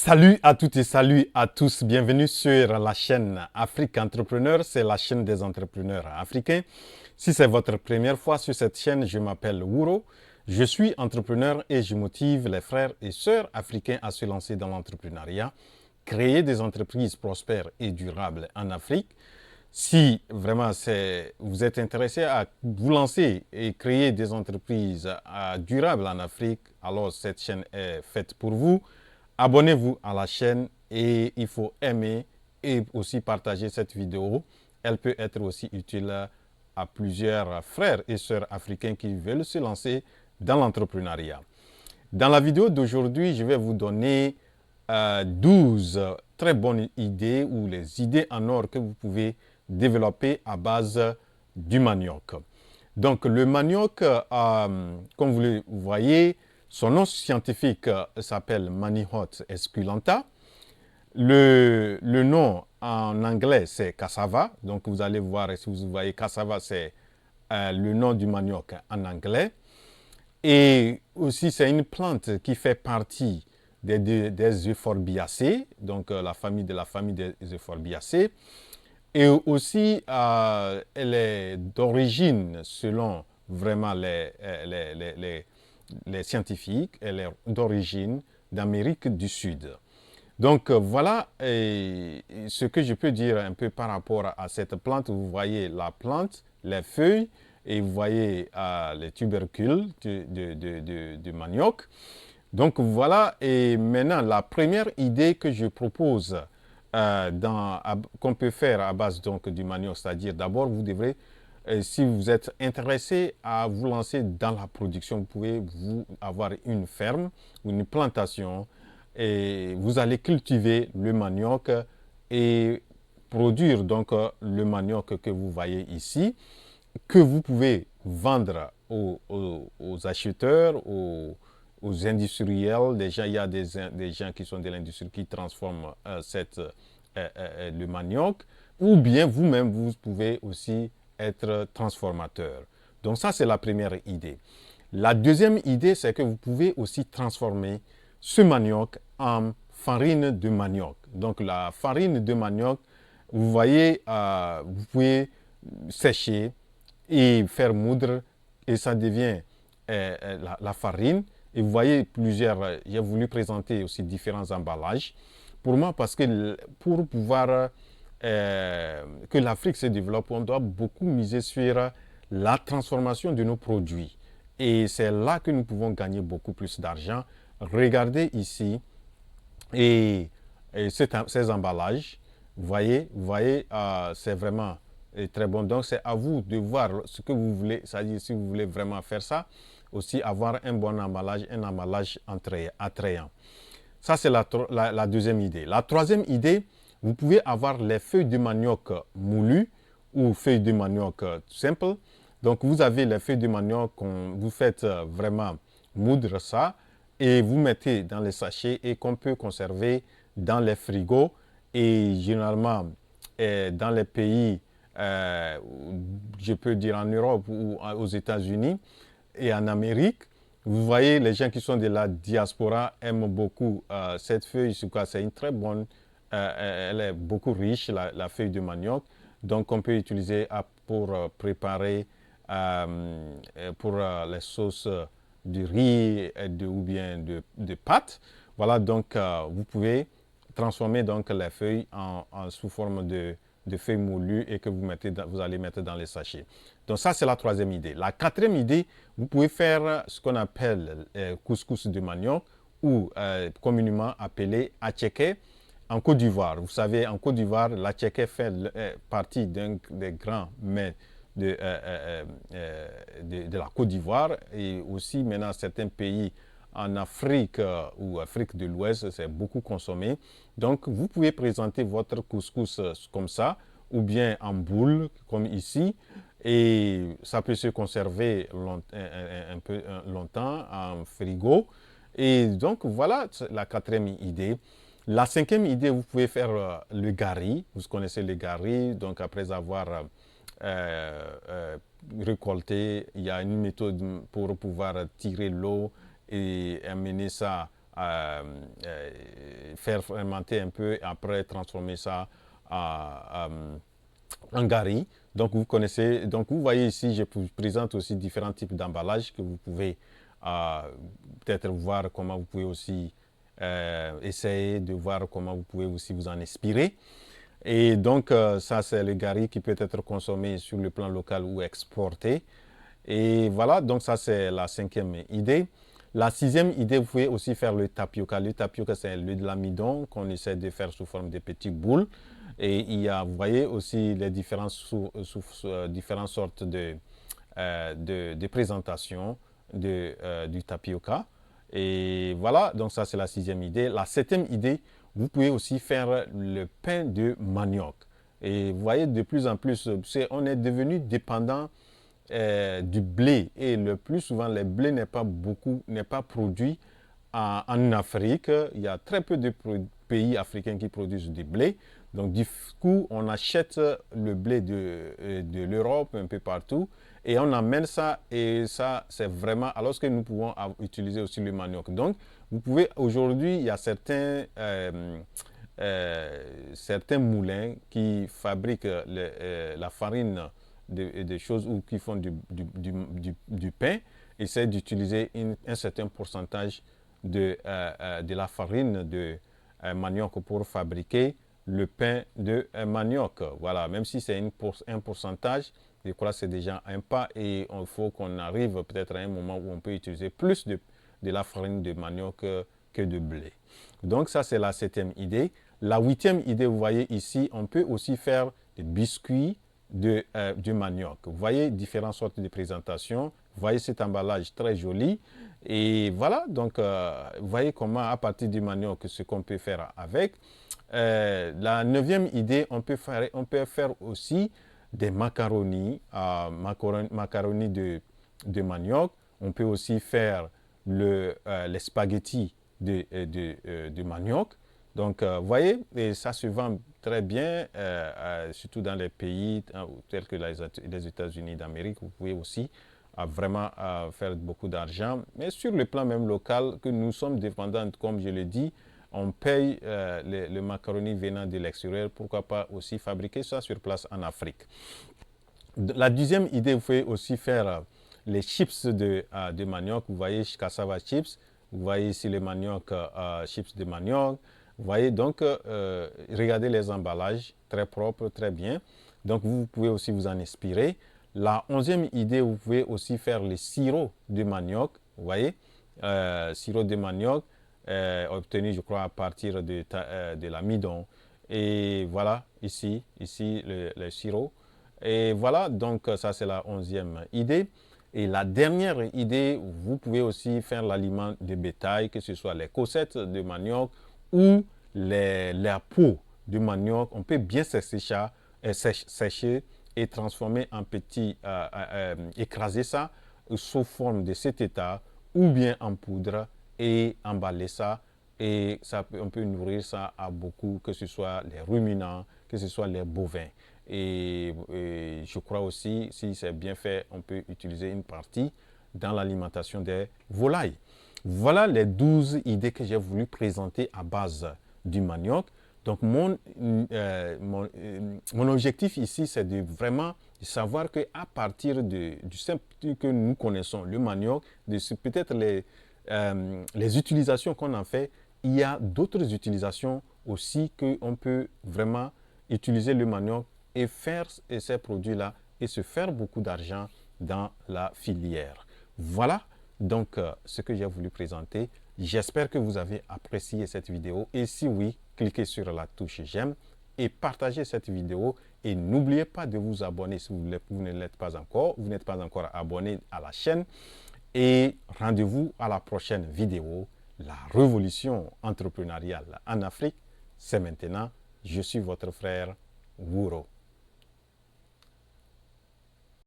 Salut à toutes et salut à tous. Bienvenue sur la chaîne Afrique Entrepreneur. C'est la chaîne des entrepreneurs africains. Si c'est votre première fois sur cette chaîne, je m'appelle Wuro. Je suis entrepreneur et je motive les frères et sœurs africains à se lancer dans l'entrepreneuriat, créer des entreprises prospères et durables en Afrique. Si vraiment vous êtes intéressé à vous lancer et créer des entreprises durables en Afrique, alors cette chaîne est faite pour vous. Abonnez-vous à la chaîne et il faut aimer et aussi partager cette vidéo. Elle peut être aussi utile à plusieurs frères et sœurs africains qui veulent se lancer dans l'entrepreneuriat. Dans la vidéo d'aujourd'hui, je vais vous donner 12 très bonnes idées ou les idées en or que vous pouvez développer à base du manioc. Donc le manioc, comme vous le voyez, son nom scientifique s'appelle Manihot esculenta. Le nom en anglais, c'est cassava. Donc vous allez voir, si vous voyez cassava, c'est le nom du manioc en anglais. Et aussi, c'est une plante qui fait partie des Euphorbiaceae, donc la famille des Euphorbiaceae. Et aussi, elle est d'origine, selon vraiment les scientifiques, elle est d'origine d'Amérique du Sud. Donc voilà ce que je peux dire un peu par rapport à cette plante. Vous voyez la plante, les feuilles, et vous voyez les tubercules du manioc. Donc voilà, et maintenant la première idée que je propose qu'on peut faire à base donc, du manioc, c'est-à-dire d'abord vous devrez, si vous êtes intéressé à vous lancer dans la production, vous pouvez avoir une ferme ou une plantation et vous allez cultiver le manioc et produire donc le manioc que vous voyez ici, que vous pouvez vendre aux acheteurs, aux industriels. Déjà, il y a des gens qui sont de l'industrie qui transforment le manioc. Ou bien vous-même, vous pouvez aussi être transformateur. Donc ça, c'est la première idée. La deuxième idée, c'est que vous pouvez aussi transformer ce manioc en farine de manioc. Donc la farine de manioc, vous voyez, vous pouvez sécher et faire moudre et ça devient la farine. Et vous voyez j'ai voulu présenter aussi différents emballages. Pour moi, parce que pour pouvoir que l'Afrique se développe, on doit beaucoup miser sur la transformation de nos produits. Et c'est là que nous pouvons gagner beaucoup plus d'argent. Regardez ici et ces emballages. Vous voyez c'est vraiment très bon. Donc, c'est à vous de voir ce que vous voulez. C'est-à-dire, si vous voulez vraiment faire ça, aussi avoir un bon emballage, un emballage attrayant. Ça, c'est la deuxième idée. La troisième idée, vous pouvez avoir les feuilles de manioc moulues ou feuilles de manioc simples. Donc, vous avez les feuilles de manioc, vous faites vraiment moudre ça et vous mettez dans les sachets et qu'on peut conserver dans les frigos. Et généralement, dans les pays, je peux dire en Europe ou aux États-Unis et en Amérique, vous voyez, les gens qui sont de la diaspora aiment beaucoup cette feuille. C'est une très bonne, elle est beaucoup riche, la feuille de manioc. Donc, on peut utiliser pour préparer pour les sauces de riz ou bien de pâtes. Voilà, donc vous pouvez transformer donc les feuilles sous forme de feuilles moulues et que vous allez mettre dans les sachets. Donc ça, c'est la troisième idée. La quatrième idée, vous pouvez faire ce qu'on appelle couscous de manioc ou communément appelé attiéké en Côte d'Ivoire. Vous savez, en Côte d'Ivoire, l'attiéké fait partie d'un des grands mets de la Côte d'Ivoire et aussi maintenant certains pays en Afrique ou Afrique de l'Ouest, c'est beaucoup consommé. Donc, vous pouvez présenter votre couscous comme ça ou bien en boule comme ici et ça peut se conserver un peu longtemps en frigo. Et donc, voilà la quatrième idée. La cinquième idée, vous pouvez faire le gari. Vous connaissez le gari. Donc, après avoir récolté, il y a une méthode pour pouvoir tirer l'eau et amener ça faire fermenter un peu et après transformer ça en gari. Donc vous connaissez, donc vous voyez ici, je vous présente aussi différents types d'emballages que vous pouvez peut-être voir comment vous pouvez aussi essayer de voir comment vous pouvez aussi vous en inspirer. Et donc ça c'est le gari qui peut être consommé sur le plan local ou exporté. Et voilà, donc ça c'est la 5e idée. La 6e idée, vous pouvez aussi faire le tapioca. Le tapioca, c'est de l'amidon qu'on essaie de faire sous forme de petites boules. Et il y a, vous voyez aussi les différentes sortes de présentation du tapioca. Et voilà, donc ça c'est la 6e idée. La 7e idée, vous pouvez aussi faire le pain de manioc. Et vous voyez, de plus en plus, on est devenu dépendant du blé. Et le plus souvent, le blé n'est pas produit en Afrique. Il y a très peu de pays africains qui produisent du blé. Donc, du coup, on achète le blé de l'Europe, un peu partout, et on amène ça. Et ça, c'est vraiment, alors que nous pouvons utiliser aussi le manioc. Donc, vous pouvez, aujourd'hui, il y a certains moulins qui fabriquent la farine des choses ou qui font du pain, essaient d'utiliser un certain pourcentage de la farine de manioc pour fabriquer le pain de manioc. Voilà, même si c'est un pourcentage, je crois que c'est déjà un pas et il faut qu'on arrive peut-être à un moment où on peut utiliser plus de la farine de manioc que de blé. Donc ça, c'est la 7e idée. La 8e idée, vous voyez ici, on peut aussi faire des biscuits du manioc. Vous voyez différentes sortes de présentations. Vous voyez cet emballage très joli. Et voilà, donc vous voyez comment à partir du manioc, ce qu'on peut faire avec. La 9e idée, on peut faire aussi des macaronis, macaronis de manioc. On peut aussi faire les spaghettis de manioc. Donc, vous voyez, et ça se vend très bien, surtout dans les pays tels que les États-Unis d'Amérique. Vous pouvez aussi vraiment faire beaucoup d'argent. Mais sur le plan même local, que nous sommes dépendants, comme je l'ai dit, on paye le macaroni venant de l'extérieur. Pourquoi pas aussi fabriquer ça sur place en Afrique. La 10e idée, vous pouvez aussi faire les chips de manioc. Vous voyez, cassava chips. Vous voyez ici les manioc, chips de manioc. Vous voyez donc, regardez les emballages, très propres, très bien. Donc, vous pouvez aussi vous en inspirer. La 11e idée, vous pouvez aussi faire les sirops de manioc. Vous voyez, sirop de manioc obtenu, je crois, à partir de l'amidon. Et voilà, ici le sirop. Et voilà, donc ça c'est la 11e idée. Et la dernière idée, vous pouvez aussi faire l'aliment de bétail, que ce soit les cossettes de manioc ou la peau de manioc. On peut bien sécher et transformer en petits, écraser ça sous forme de cet état ou bien en poudre et emballer ça. Et on peut nourrir ça à beaucoup, que ce soit les ruminants, que ce soit les bovins. Et je crois aussi, si c'est bien fait, on peut utiliser une partie dans l'alimentation des volailles. Voilà les 12 idées que j'ai voulu présenter à base du manioc. Donc, mon objectif ici, c'est de vraiment savoir qu'à partir du simple que nous connaissons, le manioc, peut-être les utilisations qu'on en fait, il y a d'autres utilisations aussi qu'on peut vraiment utiliser le manioc et faire ces produits-là et se faire beaucoup d'argent dans la filière. Voilà donc ce que j'ai voulu présenter. J'espère que vous avez apprécié cette vidéo et si oui, cliquez sur la touche j'aime et partagez cette vidéo et n'oubliez pas de vous abonner si vous ne l'êtes pas encore, vous n'êtes pas encore abonné à la chaîne et rendez-vous à la prochaine vidéo. La révolution entrepreneuriale en Afrique, c'est maintenant. Je suis votre frère Wuro.